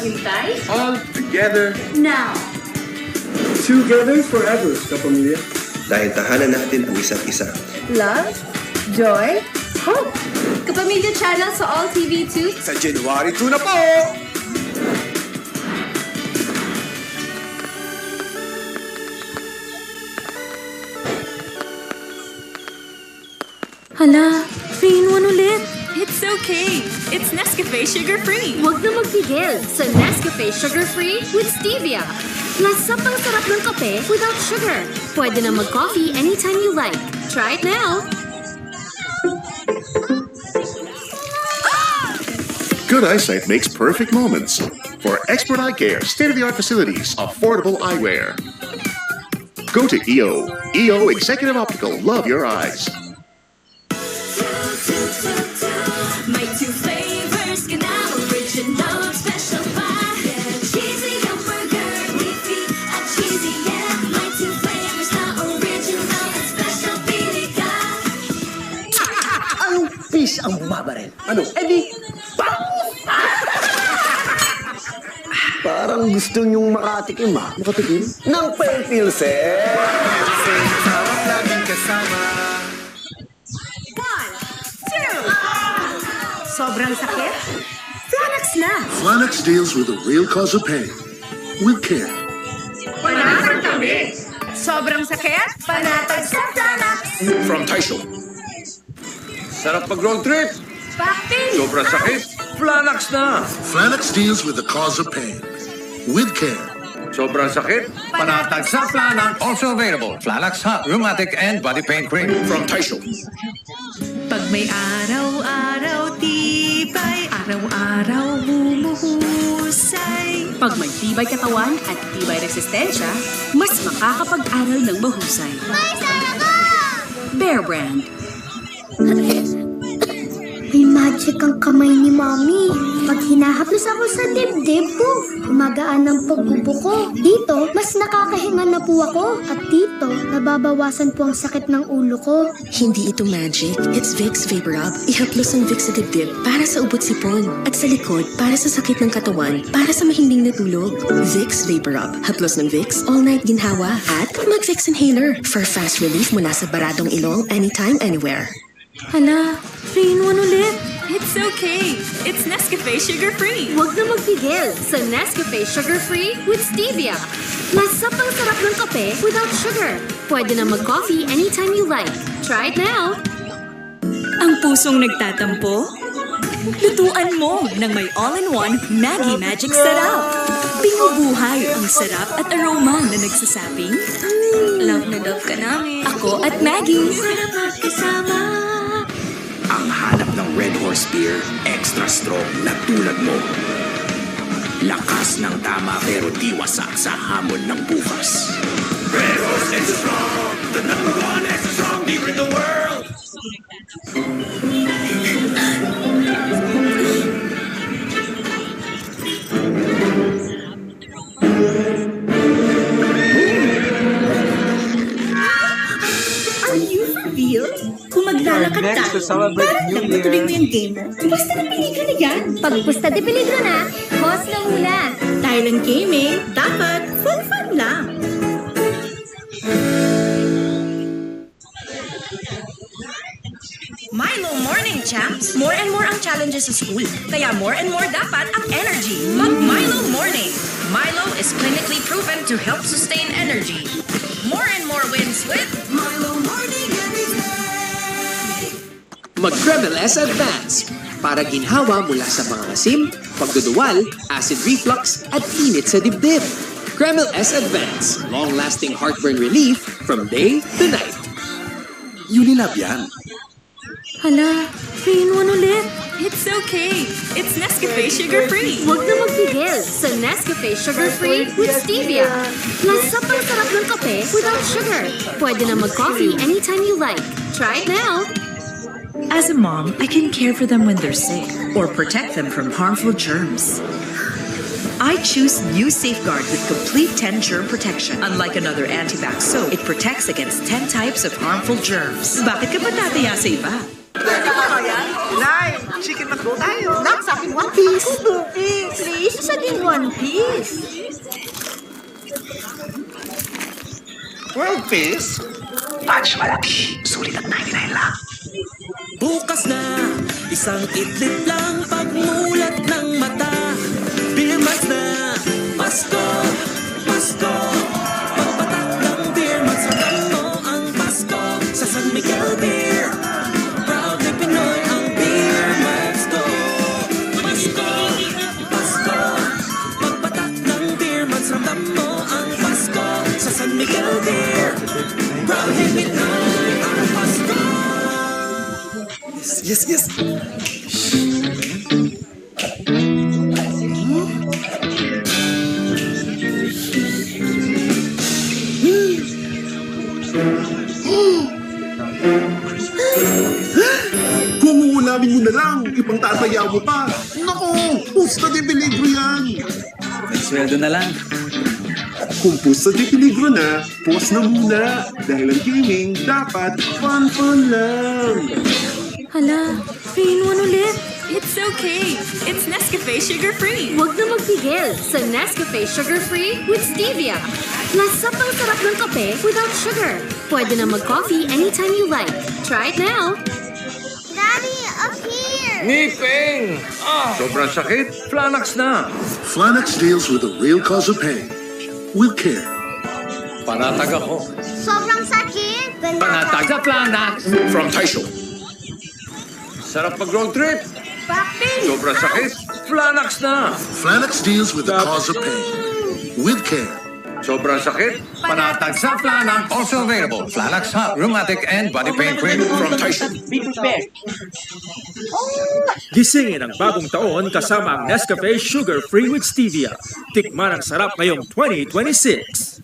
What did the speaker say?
maghintay? All together. Now! Together forever, kapamilya. Dahil tahanan natin ang isa't isa. Love, joy, hope. Kapamilya Channel sa All TV 2. Sa January 2 na po! Hala, 3-in-1 ulit. It's okay. It's Nescafe sugar-free. Huwag na magpigil sa Nescafe Sugar Free with Stevia. Lasa pang sarap ng kape without sugar. Pwede na mag-coffee anytime you like. Try it now. Good eyesight makes perfect moments. For expert eye care, state-of-the-art facilities, affordable eyewear. Go to EO. EO Executive Optical. Love your eyes. My two flavors, ganang original, special pie. Cheesy hamburger, beefy at cheesy, yeah. My two flavors na original at special, pili ka. Anong fish ang bumabaril? Ano? Di, parang gusto niyong makatikim, ha? Makatikim? Ng Pentilsen! Sarap laging kasama. Sobrang sakit? Flanax na! Flanax deals with the real cause of pain. With care. Panatag kami! Sobrang sakit? Panatag sa Flanax! From Taisho. Sarap pag-road trip. Backpain! Sobrang sakit. Flanax na. Flanax deals with the cause of pain. With care. Sobrang sakit. Panatag sa Flanax. Also available, Flanax Hot Rheumatic and Body Pain Cream. From Taisho. Pag may araw-araw tibay, araw-araw bumuhusay. Pag may tibay katawan at tibay resistensya, mas makakapag-aral ng mahusay. Bear Brand. May magic ang kamay ni Mami. Pag hinahaplos ako sa dibdib ko, gumagaan ang pagbubo ko. Dito, mas nakakahinga na po ako. At dito, nababawasan po ang sakit ng ulo ko. Hindi ito magic. It's Vicks Vapor Rub. Ihaplos ang Vicks sa dibdib para sa ubot sipon. At sa likod, para sa sakit ng katawan. Para sa mahimbing na tulog. Vicks Vapor Rub. Haplos ng Vicks, all night ginhawa. At mag-Vicks Inhaler for fast relief mula sa baradong ilong anytime, anywhere. Hala, 3-in-1 ulit. It's okay. It's Nescafe sugar-free. Huwag na magpigil sa Nescafe Sugar Free with Stevia. Lasa pang sarap ng kape without sugar. Pwede na mag-coffee anytime you like. Try it now. Ang pusong nagtatampo? Lutuan mo ng may all-in-one Maggie Magic Sarap. Binubuhay ang sarap at aroma na nagsasabing, love na love ka namin. Ako at Maggie. Sarap at kasama. Ang hanap ng Red Horse Beer, extra strong na tulad mo. Lakas ng tama pero di wasak sa hamon ng bukas. Red Horse extra strong, the number one extra strong beer in the world. Are you for real? Kung maglalakad tayo, parang nagpatuloy mo yung game mo. Basta na peligro na yan. Pag pusta de peligro na, boss na muna. Dahil ang gaming, dapat full fun lang. Milo Morning Champs! More and more ang challenges sa school. Kaya more and more dapat ang energy. Mag-Milo Morning! Milo is clinically proven to help sustain energy. More and more wins with Milo Morning every day! Mag-Kremel S Advance para ginhawa mula sa mga asim, pagduduwal, acid reflux, at init sa dibdib. Kremel S Advance, long-lasting heartburn relief from day to night. Unilab yan. Hala, 3-in-1 ulit. It's okay. It's Nescafe sugar-free. Huwag na magpigil sa Nescafe Sugar Free with Stevia. Lasa pang sarap ng kape without sugar. Pwede na mag-coffee anytime you like. Try it now. As a mom, I can care for them when they're sick or protect them from harmful germs. I choose New Safeguard with complete 10 germ protection. Unlike another antibac soap, it protects against 10 types of harmful germs. Bakit ka ba tataya sa iba? Nay, chicken McDo tayo. Nak, sa akin 1 piece. 2 piece. Please, isa naging one piece? 12 piece? Batch malaki. Sulit at 99 lang. Bukas na, isang idlit lang pagmulat ng mata. Beer months na, Pasko, Pasko. Pagpatak ng beer months, ramdam mo ang Pasko sa San Miguel Beer. Proudly Pinoy ang beer months ko. Pasko, Pasko. Pagpatak ng beer months, ramdam mo ang Pasko sa San Miguel Beer. Proudly Pinoy ang Pasko. Yes, yes. Kung uulamin mo na lang, ibang tataya mo pa. Naku, pusta de peligro yan. Sweldo na lang. Kung pusta de peligro na, pause na muna. Dahil ang gaming dapat fun lang. Hala, 3-in-1 ulit. It's okay. It's Nescafe Sugar Free. Huwag na magpigil sa Nescafe Sugar Free with Stevia. Lasa pang sarap ng kape without sugar. Pwede na mag-coffee anytime you like. Try it now. Daddy, up here! Ngiping! Sobrang sakit? Flanax na. Flanax deals with the real cause of pain. With care. Panatag ako. Sobrang sakit! Panatag sa Flanax. From Taisho. Sarap mag-road trip. Papi! Sobrang sakit? Flanax na. Flanax deals with the cause of pain. With care. Sobrang sakit? Panatag sa Flanax. Also available, Flanax Hot Rheumatic and Body Pain Cream from Taisho. Gisingin ang bagong taon kasama ang Nescafe Sugar Free with Stevia. Tikman ang sarap ngayong 2026.